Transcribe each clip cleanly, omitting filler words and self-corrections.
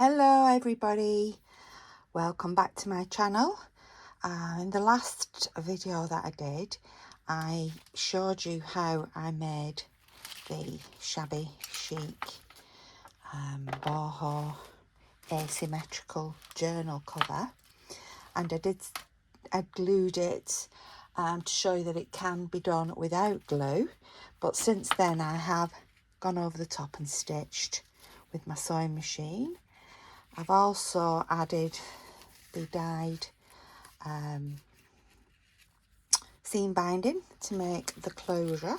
Hello everybody, welcome back to my channel. In the last video that I did, I showed you how I made the Shabby Chic boho asymmetrical journal cover, and I glued it to show you that it can be done without glue, but since then I have gone over the top and stitched with my sewing machine. I've also added the dyed seam binding to make the closure,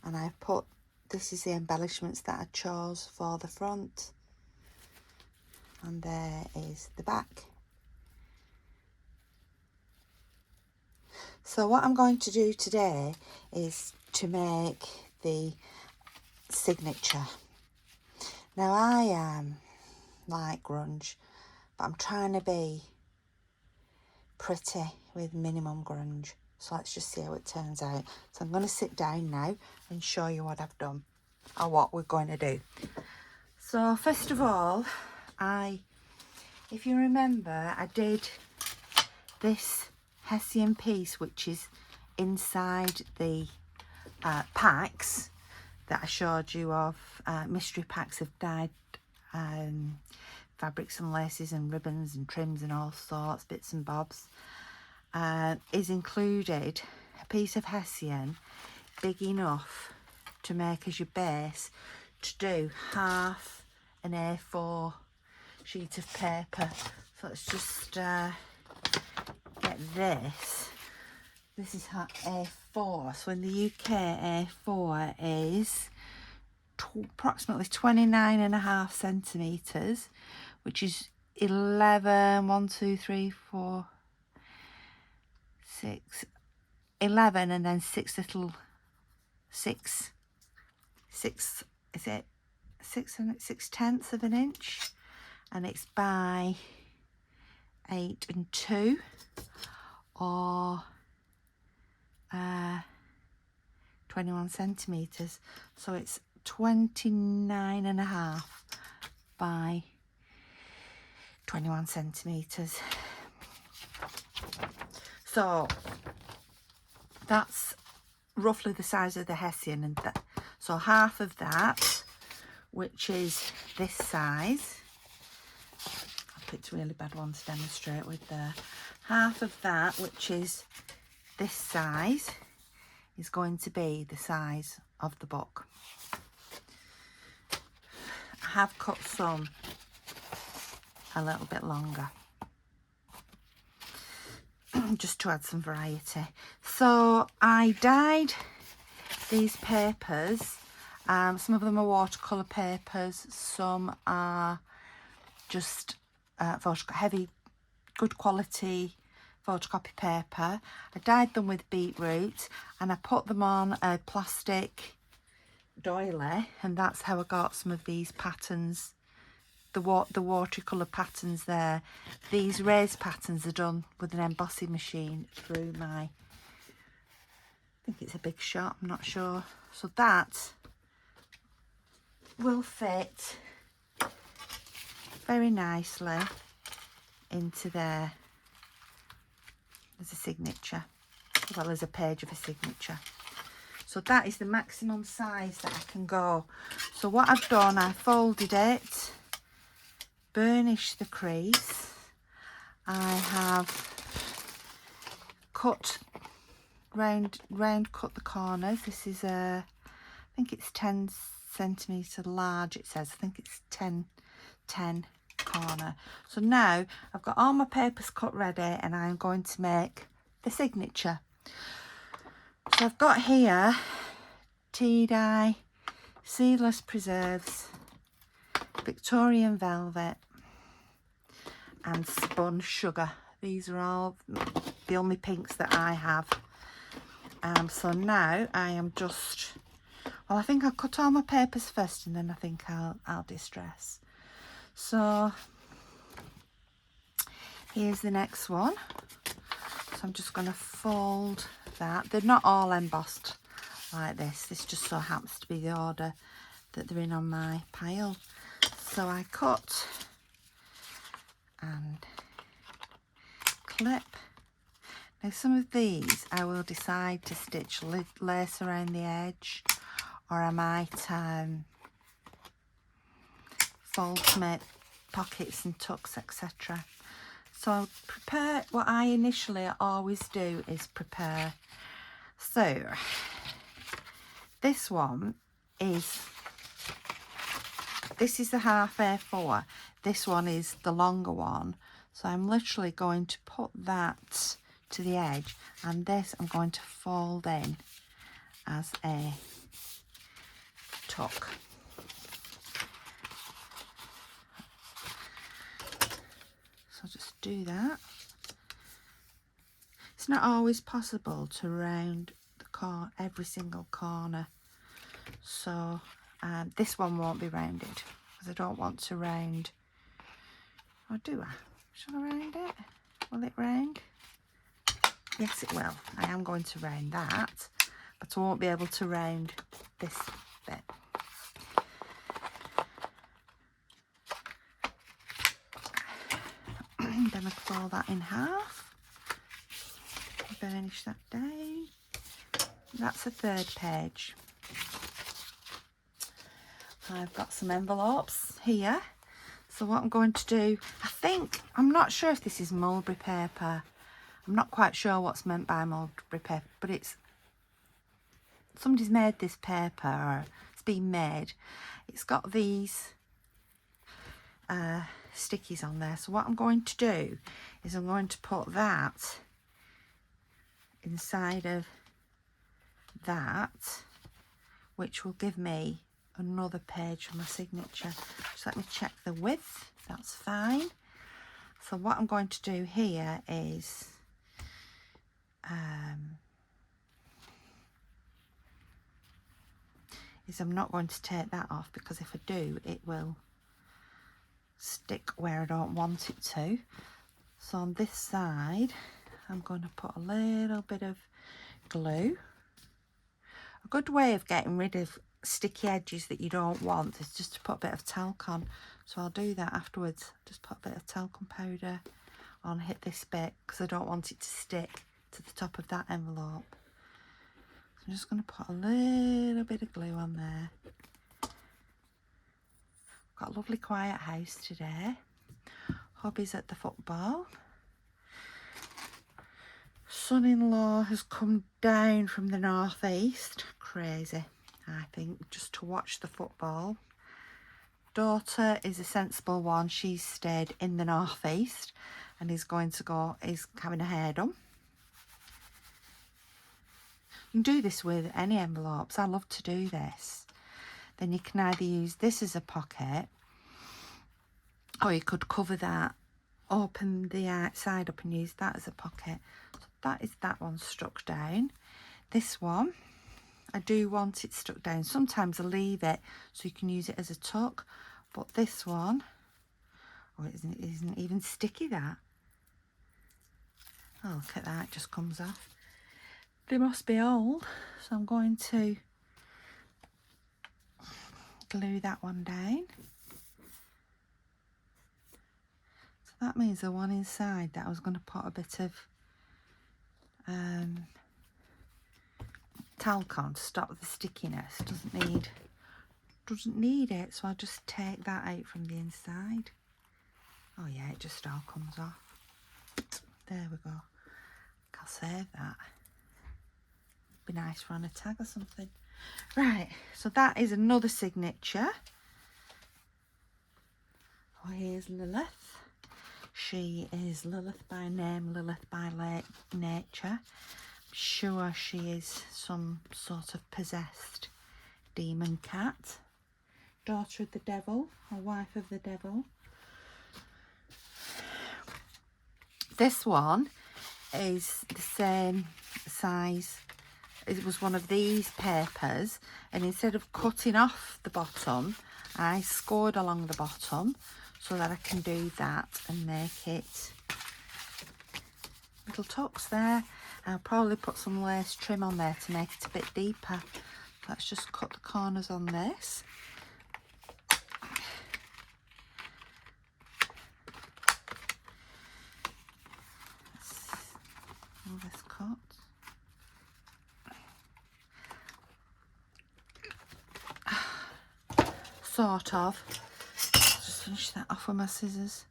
and I've put, this is the embellishments that I chose for the front, and there is the back. So what I'm going to do today is to make the signature. Now I like grunge, but I'm trying to be pretty with minimum grunge, so let's just see how it turns out. So I'm going to sit down now and show you what I've done or what we're going to do. So first of all, if you remember, I did this Hessian piece which is inside the packs that I showed you of, mystery packs of dyed fabrics and laces and ribbons and trims and all sorts, bits and bobs. Is included a piece of Hessian big enough to make as your base to do half an A4 sheet of paper. So let's just get this. This is A4. So in the UK, A4 is approximately 29.5 centimetres, which is 11, 1, 2, 3, 4, 6, 11, and then 6 little, 6, is it 6/6 of an inch, and it's by 8 and 2, or 21 centimetres. So it's 29.5 by 21 centimetres. So that's roughly the size of the Hessian, and so half of that, which is this size, I picked a really bad one to demonstrate with there. Half of that, which is this size, is going to be the size of the book. I have cut some a little bit longer just to add some variety. So I dyed these papers. Some of them are watercolour papers, some are just heavy, good quality photocopy paper. I dyed them with beetroot and I put them on a plastic doily, and that's how I got some of these patterns, the watercolour patterns there. These raised patterns are done with an embossing machine through my, I think it's a Big Shot, I'm not sure. So that will fit very nicely into there. There's a signature, as well as a page of a signature. So that is the maximum size that I can go. So what I've done, I folded it, burnished the crease. I have cut round cut the corners. This is I think it's 10 centimetre large, it says. I think it's 10 corner. So now I've got all my papers cut ready, and I'm going to make the signature. So I've got here tea-dye, seedless preserves, Victorian velvet, and spun sugar. These are all the only pinks that I have. So now I am just, well, I think I'll cut all my papers first, and then I think I'll distress. So here's the next one. So I'm just going to fold that. They're not all embossed like this. This just so happens to be the order that they're in on my pile. So I cut and clip. Now some of these I will decide to stitch lace around the edge, or I might fold to make pockets and tucks, etc. So I'll prepare. What I initially always do is prepare. So this one is, this is the half A4, this one is the longer one, so I'm literally going to put that to the edge, and this I'm going to fold in as a tuck. So I'll just do that. It's not always possible to round the corner, every single corner, so this one won't be rounded because I don't want to round. Or do I? Shall I round it? Will it round? Yes, it will. I am going to round that, but I won't be able to round this bit. Then I fold that in half, burnish that down. That's the third page. I've got some envelopes here. So what I'm going to do, I'm not sure if this is mulberry paper. I'm not quite sure what's meant by mulberry paper, but somebody's made this paper, or it's been made. It's got these stickies on there. So what I'm going to do is I'm going to put that inside of that, which will give me another page for my signature. So let me check the width. That's fine. So what I'm going to do here is I'm not going to take that off, because if I do, it will stick where I don't want it to. So on this side, I'm going to put a little bit of glue. A good way of getting rid of sticky edges that you don't want is just to put a bit of talc on. So I'll do that afterwards. Just put a bit of talcum powder on, hit this bit, because I don't want it to stick to the top of that envelope. So I'm just going to put a little bit of glue on there. Got a lovely quiet house today. Hubby's at the football. Son-in-law has come down from the northeast. Crazy, I think, just to watch the football. Daughter is a sensible one. She's stayed in the northeast and is having a hair done. You can do this with any envelopes. I love to do this. Then you can either use this as a pocket, or you could cover that, open the outside up and use that as a pocket. So that is that one stuck down. This one, I do want it stuck down. Sometimes I leave it so you can use it as a tuck, but this one, oh, it isn't even sticky, that. Oh, look at that, it just comes off. They must be old, so I'm going to glue that one down. So that means the one inside that I was going to put a bit of talc on to stop the stickiness doesn't need it, so I'll just take that out from the inside. Oh yeah, it just all comes off. There we go. I'll save that. Be nice for on a tag or something. Right, so that is another signature. Oh, here's Lilith. She is Lilith by name, Lilith by nature. I'm sure she is some sort of possessed demon cat. Daughter of the devil, or wife of the devil. This one is the same size. It was one of these papers, and instead of cutting off the bottom, I scored along the bottom so that I can do that and make it little tucks there. I'll probably put some lace trim on there to make it a bit deeper. Let's just cut the corners on this. sort of. Just finish that off with my scissors.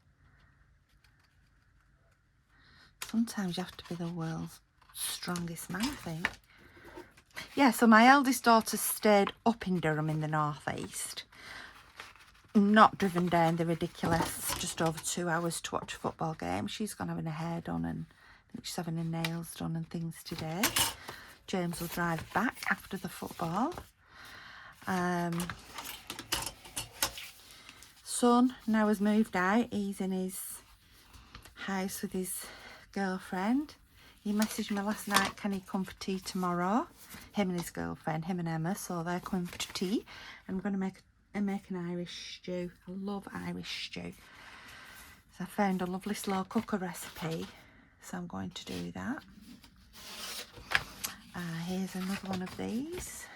Sometimes you have to be the world's strongest man, I think. Yeah, so my eldest daughter stayed up in Durham in the northeast. Not driven down the ridiculous just over 2 hours to watch a football game. She's gone having her hair done, and I think she's having her nails done and things today. James will drive back after the football. Son now has moved out. He's in his house with his girlfriend. He messaged me last night, can he come for tea tomorrow? Him and his girlfriend, him and Emma, so they're coming for tea. And we're going to make an Irish stew. I love Irish stew. So I found a lovely slow cooker recipe, so I'm going to do that. Here's another one of these.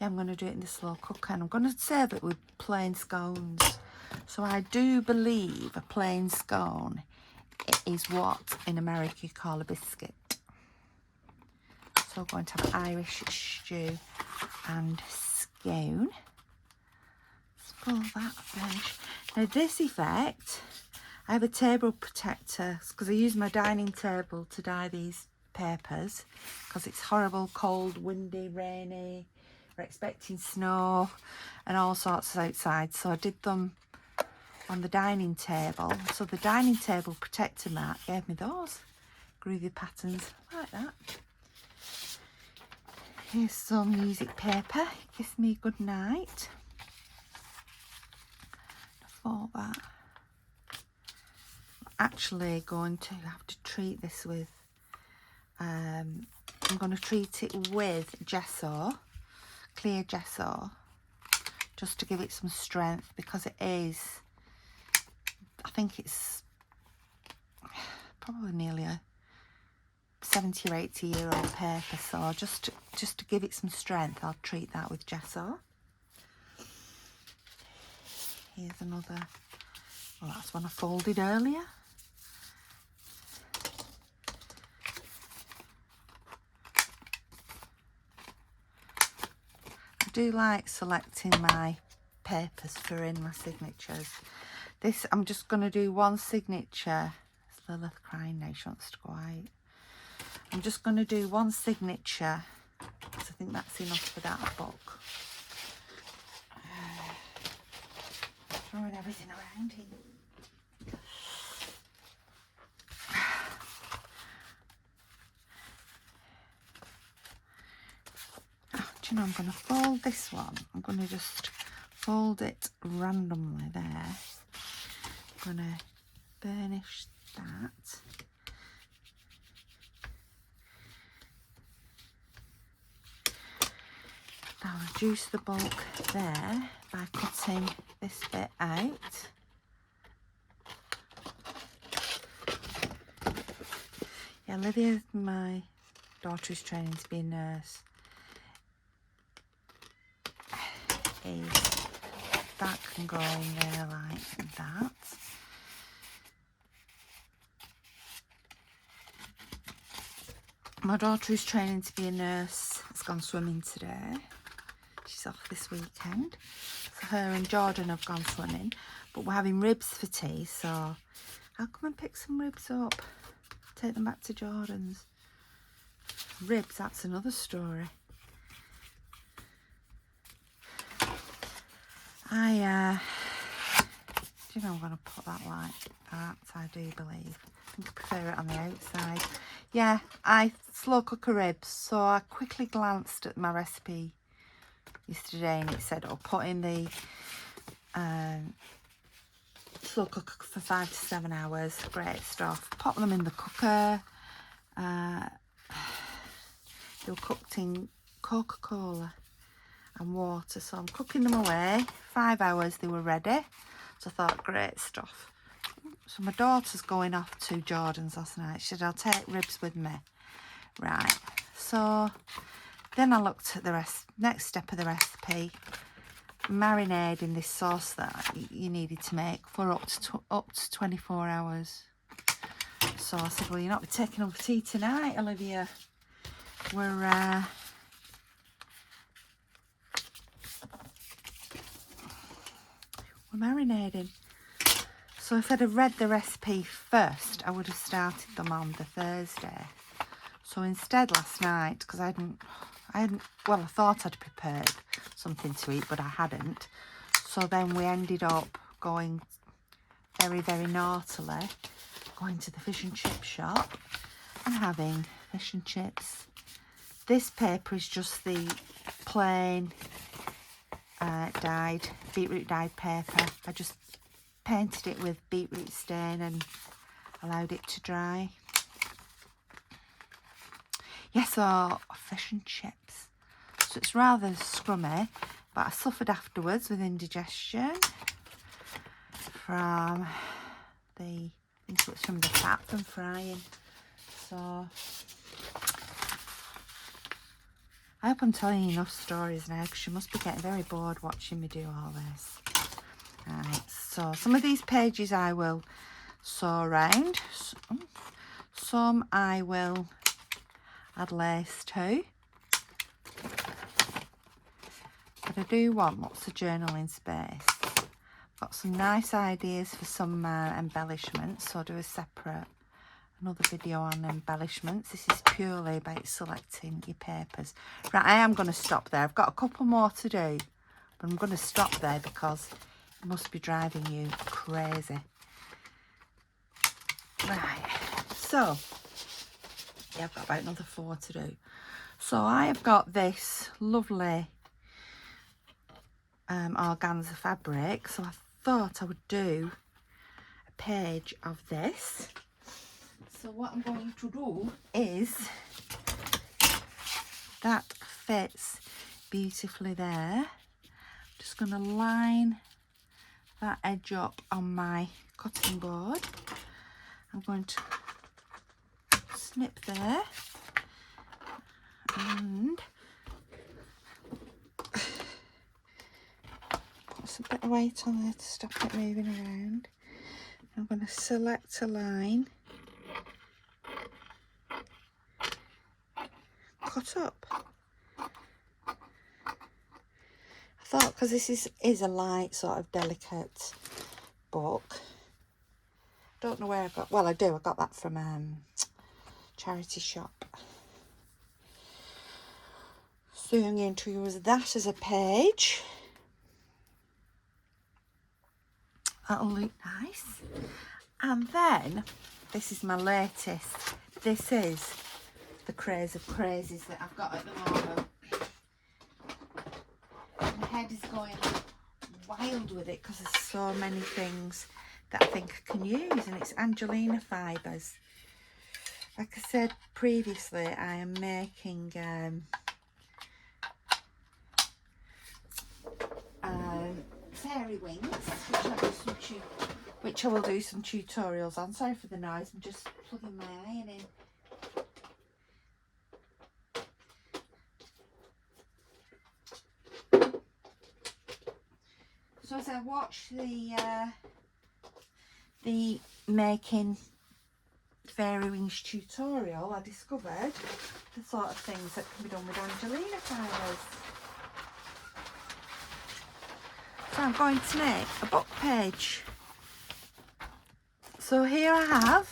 Yeah, I'm going to do it in the slow cooker, and I'm going to serve it with plain scones. So I do believe a plain scone is what in America you call a biscuit. So we're going to have Irish stew and scone. Let's pull that finish. Now this effect, I have a table protector because I use my dining table to dye these papers because it's horrible, cold, windy, rainy. We're expecting snow and all sorts outside, so I did them on the dining table. So the dining table protector mat gave me those groovy patterns like that. Here's some music paper. Kiss me good night. For that, I'm actually going to have to treat this with I'm going to treat it with gesso, clear gesso, just to give it some strength, because it is, I think it's probably nearly a 70 or 80-year-old paper, so just to give it some strength, I'll treat that with gesso. Here's another, well, that's one I folded earlier. I do like selecting my papers for in my signatures. This, I'm just going to do one signature. It's Lilith crying now, she wants to go out. I'm just going to do one signature, because I think that's enough for that book. Throwing everything around here. Oh, do you know, I'm going to fold this one. I'm going to just fold it randomly there. I'm going to burnish that. I'll reduce the bulk there by cutting this bit out. Yeah, Lydia, my daughter, is training to be a nurse. That can go in there like that. My daughter is training to be a nurse. Has gone swimming today. She's off this weekend. So her and Jordan have gone swimming. But we're having ribs for tea, so I'll come and pick some ribs up. Take them back to Jordan's. Ribs, that's another story. Do you know, I'm going to put that like that, I do believe. I think I prefer it on the outside. Yeah, I slow cooker ribs, so I quickly glanced at my recipe yesterday and it said, oh, put in the slow cooker for 5 to 7 hours. Great stuff. Pop them in the cooker. They were cooked in Coca-Cola and water, so I'm cooking them away. 5 hours they were ready, so I thought, great stuff. So my daughter's going off to Jordan's last night. She said, I'll take ribs with me. Right, so then I looked at the next step of the recipe, marinating this sauce that you needed to make for up to 24 hours. So I said, well, you're not taking over tea tonight, Olivia. We're for marinating. So if I'd have read the recipe first, I would have started them on the Thursday. So instead last night, because I hadn't, well, I thought I'd prepared something to eat, but I hadn't. So then we ended up going very, very naughtily, going to the fish and chip shop and having fish and chips. This paper is just the plain beetroot dyed paper. I just painted it with beetroot stain and allowed it to dry. Yes, so fish and chips. So it's rather scrummy, but I suffered afterwards with indigestion from the, I think it was from the fat from frying. So I hope I'm telling you enough stories now, because you must be getting very bored watching me do all this. Right, so some of these pages I will sew around. Some I will add lace to. But I do want lots of journaling space. Got some nice ideas for some embellishments, so I'll do another video on embellishments. This is purely about selecting your papers. Right, I am going to stop there. I've got a couple more to do, but I'm going to stop there because it must be driving you crazy. Right, so yeah, I've got about another 4 to do. So I have got this lovely organza fabric, so I thought I would do a page of this. So what I'm going to do is, that fits beautifully there. Just going to line that edge up on my cutting board. I'm going to snip there and put some bit of weight on there to stop it moving around. I'm going to select a line, cut up. I thought, because this is a light sort of delicate book, don't know where I got, well I do, I got that from charity shop. So I'm going to use that as a page. That'll look nice. And then, this is my latest. This is the Craze of Crazes that I've got at the moment. My head is going wild with it because there's so many things that I think I can use, and it's Angelina Fibers. Like I said previously, I am making fairy wings, which I will do some tutorials on. Sorry for the noise, I'm just plugging my iron in. So as I watch the making fairy wings tutorial, I discovered the sort of things that can be done with Angelina Fibers. So I'm going to make a book page. So here I have,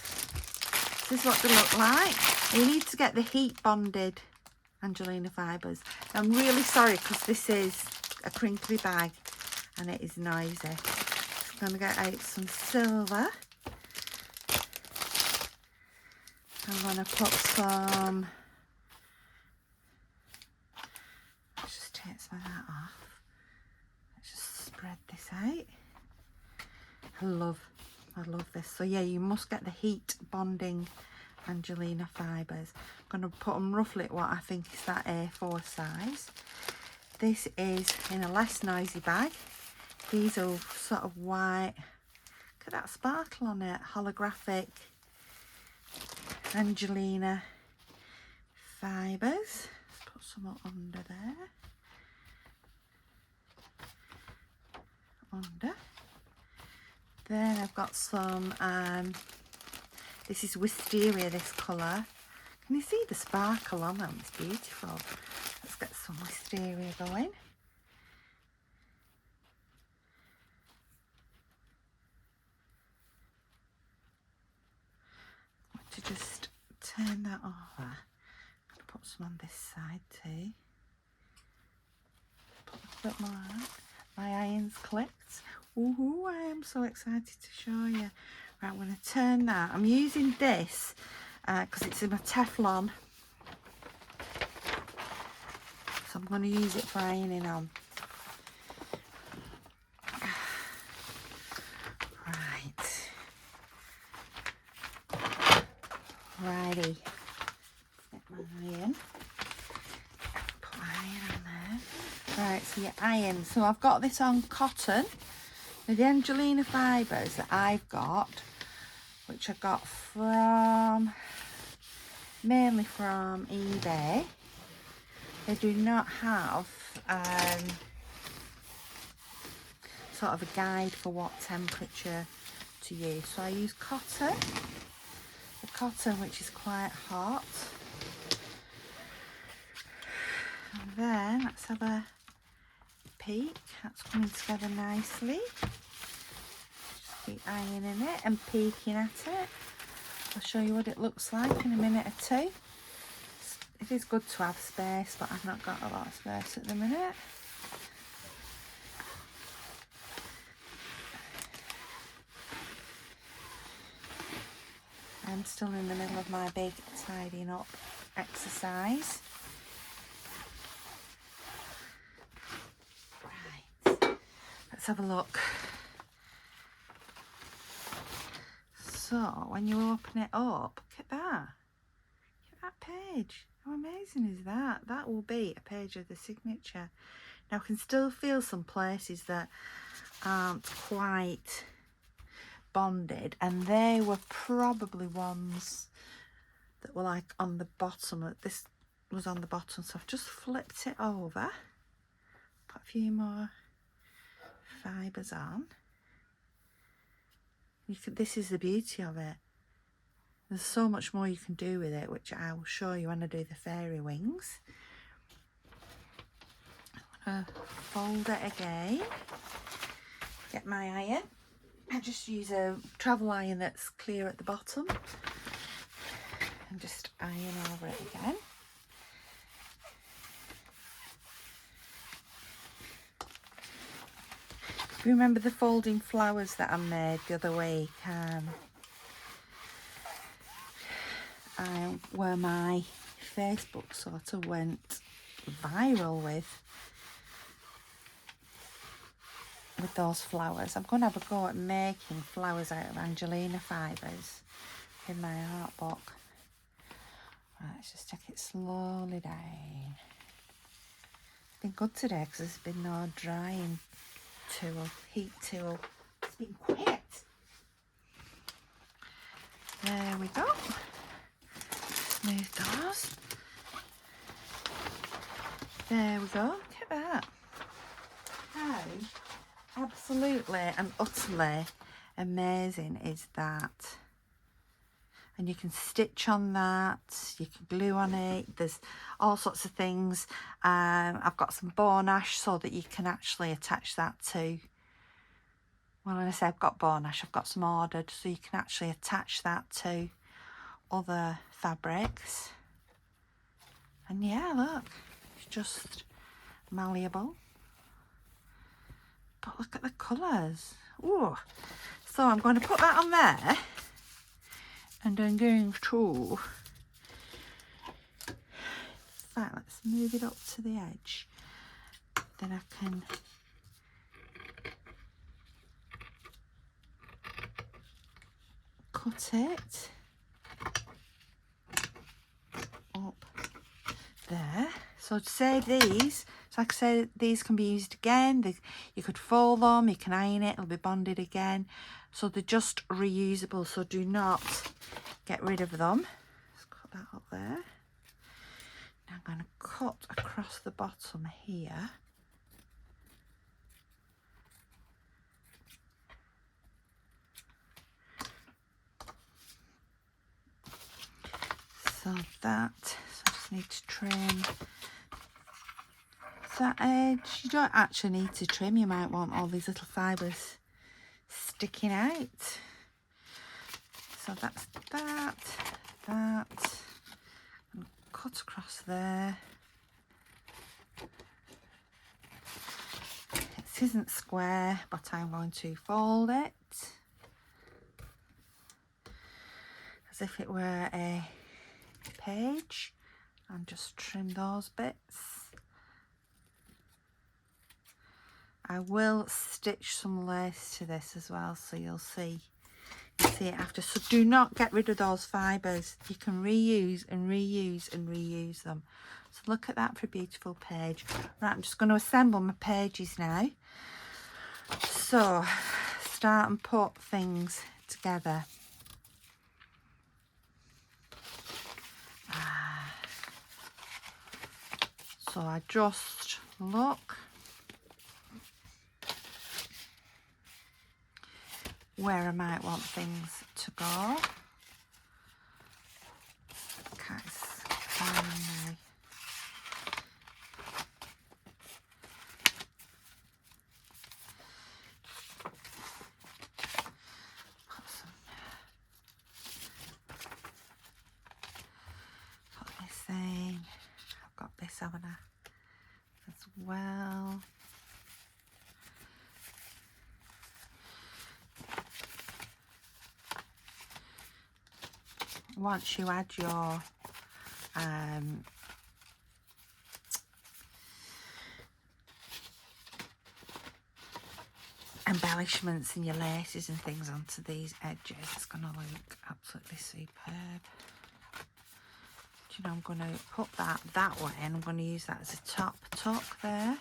this is what they look like. You need to get the heat bonded Angelina Fibers. I'm really sorry because this is a crinkly bag and it is noisy. I'm going to get out some silver. I'm going to put some, let's just take some of that off. Let's just spread this out. I love this. So yeah, you must get the heat bonding Angelina Fibers. I'm going to put them roughly at what I think is that A4 size. This is in a less noisy bag. These are sort of white. Look at that sparkle on it. Holographic Angelina Fibers. Let's put some up under there. Under. Then I've got some, this is wisteria, this colour. Can you see the sparkle on them? It's beautiful. Let's get some wisteria going. turn that over. I'm going to put some on this side too. Put a bit more on. My iron's clicked. Ooh, I am so excited to show you. Right, I'm going to turn that. I'm using this because it's in a Teflon. So I'm going to use it for ironing on. Right. Righty. Get my iron. Put my iron on there. Right, so your iron. So I've got this on cotton. The Angelina Fibers that I've got, which I got from, mainly from eBay. They do not have sort of a guide for what temperature to use. So I use cotton, the cotton which is quite hot. And then let's have a peek. That's coming together nicely. Just keep ironing it and peeking at it. I'll show you what it looks like in a minute or two. It is good to have space, but I've not got a lot of space at the minute. I'm still in the middle of my big tidying up exercise. Right, let's have a look. So when you open it up, look at that. Look at that page. How amazing is that? That will be a page of the signature. Now I can still feel some places that aren't quite bonded, and they were probably ones that were like on the bottom. This was on the bottom, so I've just flipped it over, put a few more fibres on. This is the beauty of it. There's so much more you can do with it, which I will show you when I do the fairy wings. I'm going to fold it again, get my iron. I just use a travel iron that's clear at the bottom and just iron over it again. If you remember the folding flowers that I made the other week, where my Facebook sort of went viral with those flowers. I'm going to have a go at making flowers out of Angelina Fibers in my art book. Right, let's just take it slowly down. It's been good today because there's been no drying tool, heat tool. It's been quiet. There we go. Smooth those. There we go. Look at that. How absolutely and utterly amazing is that? And you can stitch on that, you can glue on it, there's all sorts of things. I've got some bone ash so that you can actually attach that to, well, when I say I've got bone ash, I've got some ordered, so you can actually attach that to other fabrics. And yeah, look, it's just malleable. But look at the colours. Ooh. So I'm going to put that on there, and I'm going to, in fact, let's move it up to the edge. Then I can cut it up there. So to save these, so like I said, these can be used again. You could fold them, you can iron it, it'll be bonded again. So they're just reusable, so do not get rid of them. Let's cut that up there. Now I'm going to cut across the bottom here. So I just need to trim that edge. You don't actually need to trim, you might want all these little fibres sticking out. So that's that. cut across there. It isn't square, but I'm going to fold it as if it were a page and just trim those bits. I will stitch some lace to this as well, so you'll see it after. So do not get rid of those fibres. You can reuse and reuse and reuse them. So look at that for a beautiful page. Right, I'm just going to assemble my pages now. So start and put things together. So I just look where I might want things to go. Okay, finally. Put this in. I've got this, haven't I? As well. Once you add your embellishments and your laces and things onto these edges, it's going to look absolutely superb. Do you know, I'm going to put that way, and I'm going to use that as a top tuck there.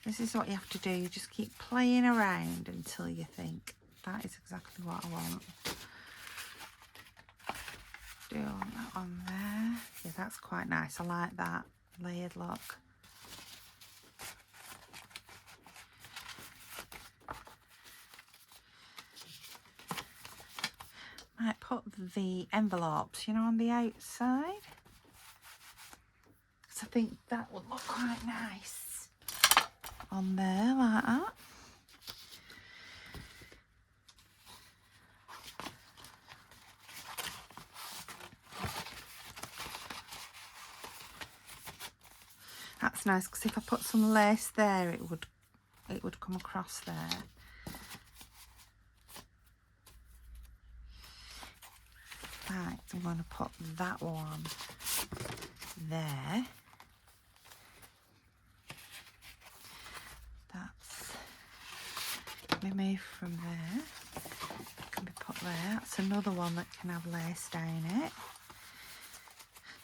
This is what you have to do. You just keep playing around until you think, that is exactly what I want. Do I want that on there? Yeah, that's quite nice. I like that layered look. Might put the envelopes, you know, on the outside, because I think that would look quite nice on there, like that. That's nice, because if I put some lace there, it would come across there. Right, I'm going to put that one there. Remove from there, it can be put there. That's another one that can have lace down it.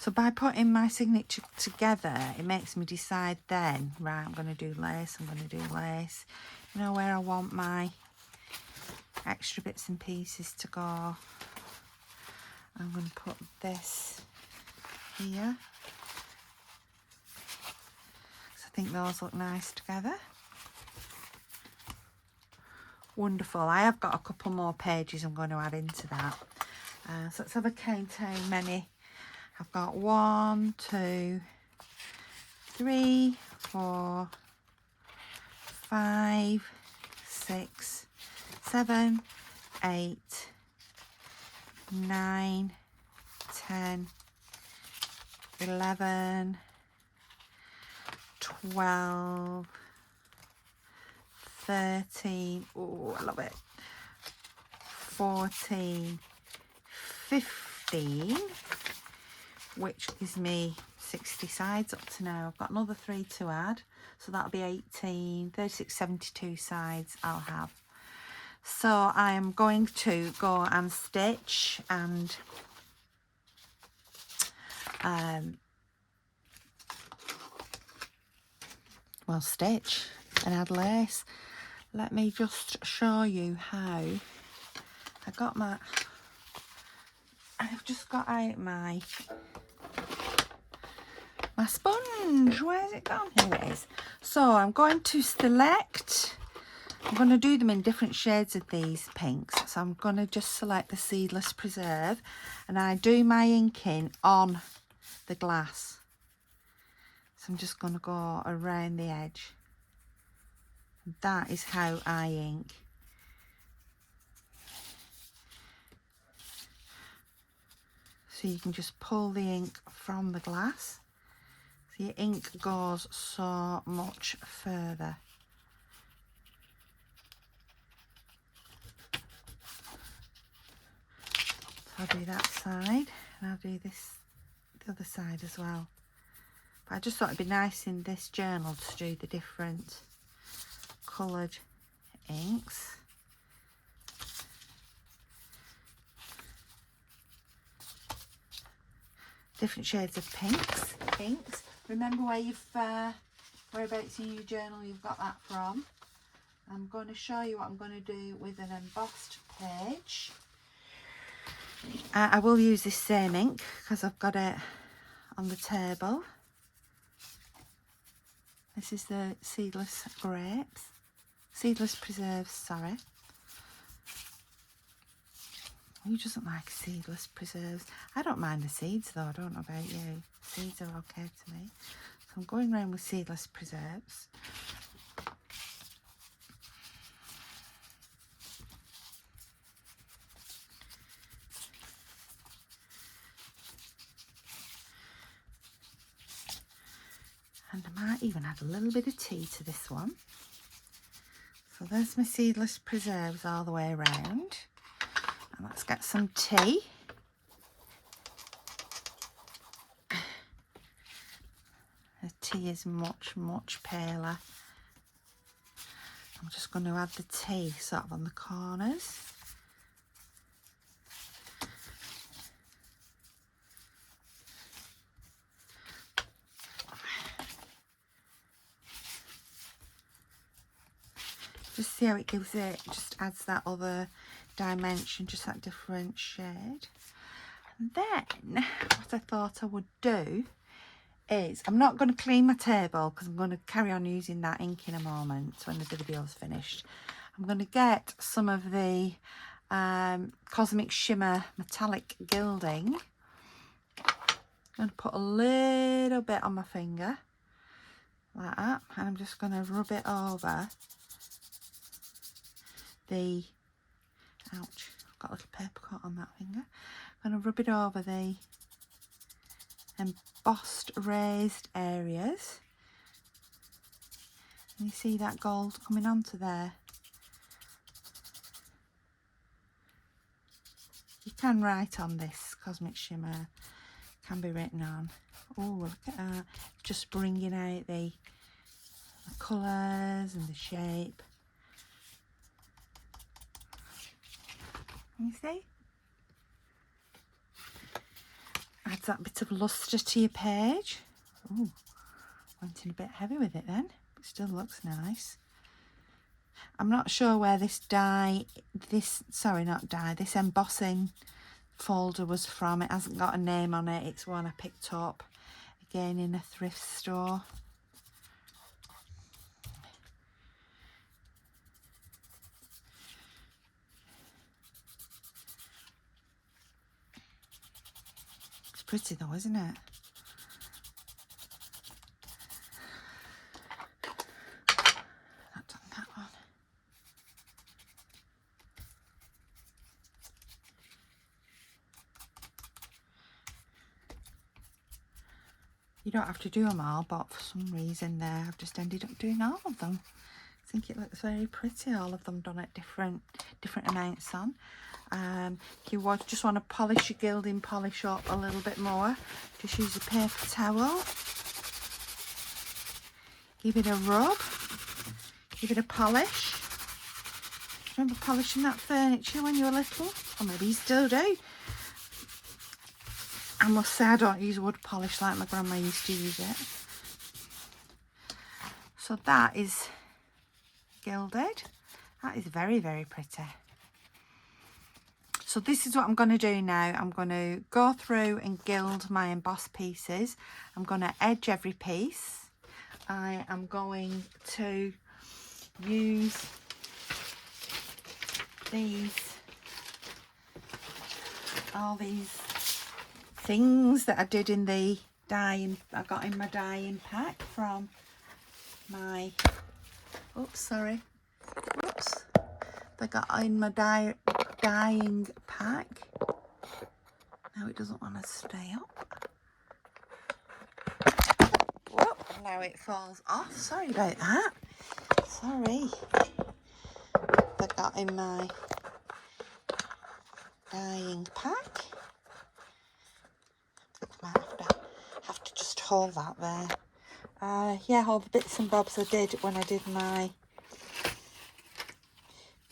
So by putting my signature together, it makes me decide then, right, I'm going to do lace, I'm going to do lace. You know, where I want my extra bits and pieces to go. I'm going to put this here. So I think those look nice together. Wonderful. I have got a couple more pages I'm going to add into that. So let's have a count how many. I've got 1, 2, 3, 4, 5, 6, 7, 8, 9, 10, 11, 12, 13, oh, I love it, 14, 15, which gives me 60 sides up to now. I've got another 3 to add, so that'll be 18, 36, 72 sides I'll have. So I am going to go and stitch and well, stitch and add lace. Let me just show you how I got my, I've just got out my sponge. Where's it gone? Here it is. So I'm going to select, I'm going to do them in different shades of these pinks. So I'm going to just select the Seedless Preserve, and I do my inking on the glass. So I'm just going to go around the edge. And that is how I ink. So you can just pull the ink from the glass. So your ink goes so much further. So I'll do that side and I'll do this, the other side as well. But I just thought it'd be nice in this journal to do the different coloured inks. Different shades of pinks. Remember where you've whereabouts in your journal you've got that from. I'm going to show you what I'm going to do with an embossed page. I will use this same ink because I've got it on the table. This is the seedless grapes, seedless preserves, sorry. Who doesn't like seedless preserves? I don't mind the seeds though, I don't know about you. Seeds are okay to me. So I'm going around with seedless preserves. And I might even add a little bit of tea to this one. So there's my seedless preserves all the way around. And let's get some tea. The tea is much, much paler. I'm just going to add the tea sort of on the corners. Just see how it gives it, just adds that other dimension, just that different shade. And then what I thought I would do is, I'm not going to clean my table because I'm going to carry on using that ink in a moment when the video's finished. I'm going to get some of the Cosmic Shimmer Metallic Gilding. I'm going to put a little bit on my finger like that, and I'm just going to rub it over the, ouch, I've got a little paper cut on that finger. I'm going to rub it over the embossed raised areas. And you see that gold coming onto there. You can write on this Cosmic Shimmer, can be written on. Oh, look at that, just bringing out the colours and the shape. You see? Adds that bit of lustre to your page. Oh, went in a bit heavy with it then, but still looks nice. I'm not sure where this this embossing folder was from. It hasn't got a name on it. It's one I picked up again in a thrift store. Pretty though, isn't it? Not done that one. You don't have to do them all, but for some reason there I've just ended up doing all of them. I think it looks very pretty, all of them done at different amounts on. If you just want to polish your gilding polish up a little bit more, just use a paper towel, give it a rub, give it a polish. Remember polishing that furniture when you were little? Or maybe you still do. I must say I don't use wood polish like my grandma used to use it. So that is gilded. That is very, very pretty. So this is what I'm going to do now. I'm going to go through and gild my embossed pieces. I'm going to edge every piece. I am going to use all these things that I did in the dyeing, I got in my dyeing pack from my, oops, sorry, whoops, I got in my dyeing pack. Now it doesn't want to stay up. Whoop, now it falls off. Sorry about that. Sorry. I got in my dyeing pack. I might have to just hold that there. Yeah, all the bits and bobs I did when I did my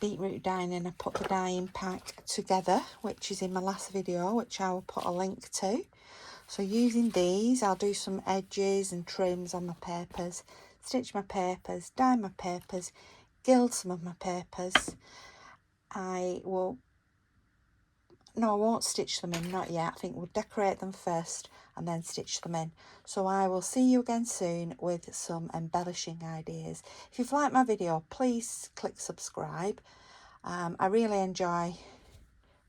beetroot dyeing, and I put the dyeing pack together, which is in my last video, which I will put a link to. So using these, I'll do some edges and trims on my papers, stitch my papers, dye my papers, gild some of my papers. I won't stitch them in, not yet. I think we'll decorate them first and then stitch them in. So I will see you again soon with some embellishing ideas. If you've liked my video, please click subscribe. I really enjoy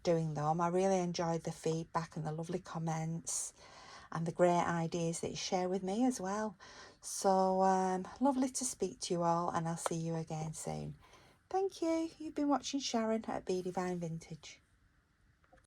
doing them. I really enjoyed the feedback and the lovely comments and the great ideas that you share with me as well. So lovely to speak to you all, and I'll see you again soon. Thank you. You've been watching Sharon at Be Divine Vintage.